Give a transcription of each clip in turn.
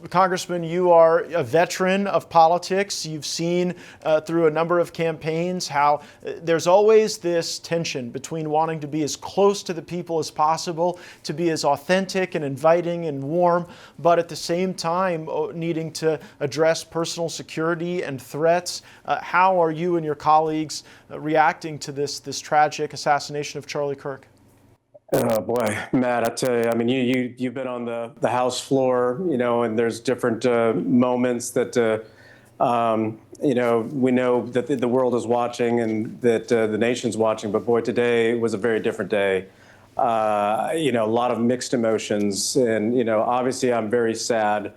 Congressman, you are a veteran of politics. You've seen through a number of campaigns how there's always this tension between wanting to be as close to the people as possible, to be as authentic and inviting and warm, but at the same time needing to address personal security and threats. How are you and your colleagues reacting to this tragic assassination of Charlie Kirk? Oh boy, Matt, I tell you, I mean, you've been on the House floor, and there's different moments that, we know that the world is watching and that the nation's watching. But boy, today was a very different day. A lot of mixed emotions, and obviously, I'm very sad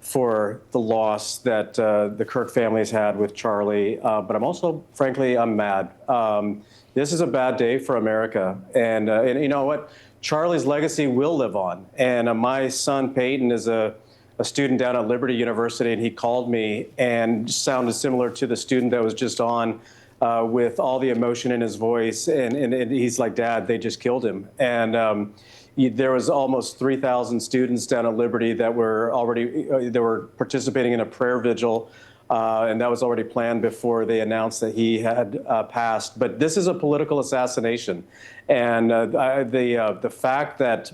for the loss that the Kirk family has had with Charlie. But I'm also, frankly, I'm mad. This is a bad day for America. And you know what? Charlie's legacy will live on. And my son, Peyton, is a student down at Liberty University, and he called me and sounded similar to the student that was just on with all the emotion in his voice. And he's like, Dad, they just killed him. And there was almost 3,000 students down at Liberty that were participating in a prayer vigil. And that was already planned before they announced that he had passed. But this is a political assassination. And the fact that,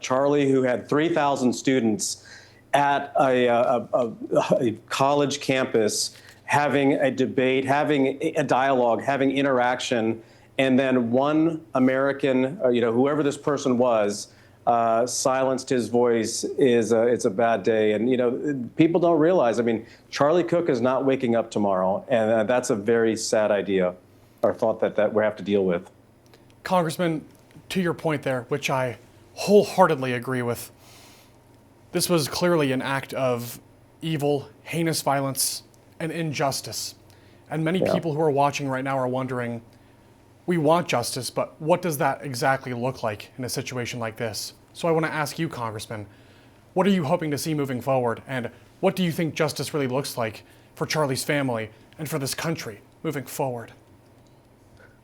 Charlie, who had 3,000 students at a college campus, having a debate, having a dialogue, having interaction, and then one American, whoever this person was, silenced his voice it's a bad day. And, people don't realize, I mean, Charlie Kirk is not waking up tomorrow. And that's a very sad idea or thought that we have to deal with. Congressman, to your point there, which I wholeheartedly agree with, this was clearly an act of evil, heinous violence, and injustice. And many people who are watching right now are wondering, we want justice, but what does that exactly look like in a situation like this? So I want to ask you, Congressman, what are you hoping to see moving forward? And what do you think justice really looks like for Charlie's family and for this country moving forward?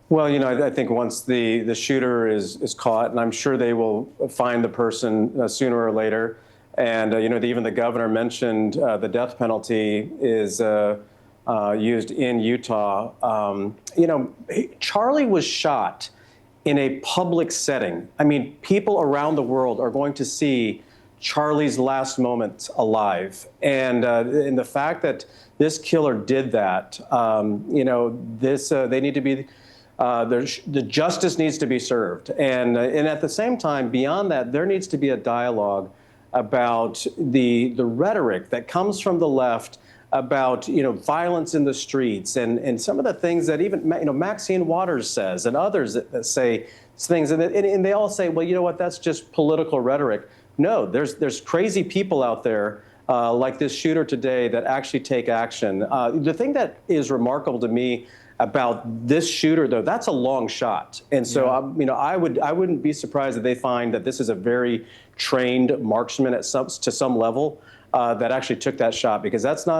Well, I think once the shooter is caught, and I'm sure they will find the person sooner or later. And, even the governor mentioned the death penalty is used in Utah. Charlie was shot in a public setting. I mean, people around the world are going to see Charlie's last moments alive. And the fact that this killer did that, they need to be, the justice needs to be served. And at the same time, beyond that, there needs to be a dialogue about the rhetoric that comes from the left about violence in the streets and some of the things that even Maxine Waters says and others that say things and they all say, well, you know what, that's just political rhetoric. No, there's crazy people out there like this shooter today that actually take action. The thing that is remarkable to me about this shooter, though, that's a long shot, and so I wouldn't be surprised if they find that this is a very trained marksman to some level. That actually took that shot, because that's not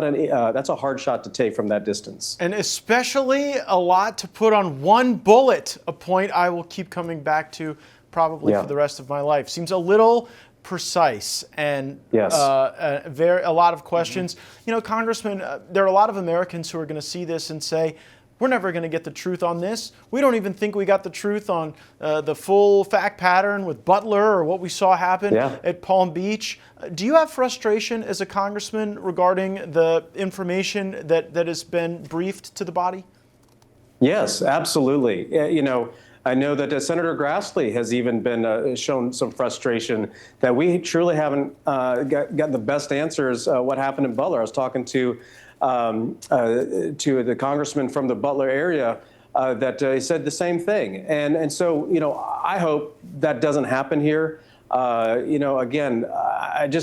that's a hard shot to take from that distance. And especially a lot to put on one bullet, a point I will keep coming back to probably for the rest of my life. Seems a little precise and a lot of questions. Congressman, there are a lot of Americans who are going to see this and say, we're never going to get the truth on this. We don't even think we got the truth on the full fact pattern with Butler or what we saw happen at Palm Beach. Do you have frustration as a congressman regarding the information that has been briefed to the body? Yes, absolutely. I know that Senator Grassley has even been shown some frustration that we truly haven't got the best answers what happened in Butler. I was talking to the congressman from the Butler area that he said the same thing. And so, I hope that doesn't happen here. Again,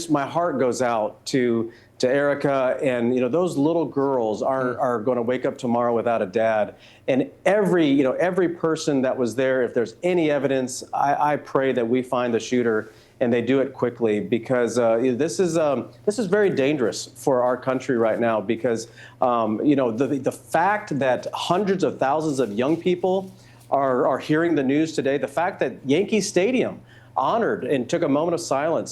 my heart goes out to Erica, and those little girls are going to wake up tomorrow without a dad. And every person that was there, if there's any evidence, I pray that we find the shooter and they do it quickly, because this is very dangerous for our country right now, because the fact that hundreds of thousands of young people are hearing the news today, the fact that Yankee Stadium honored and took a moment of silence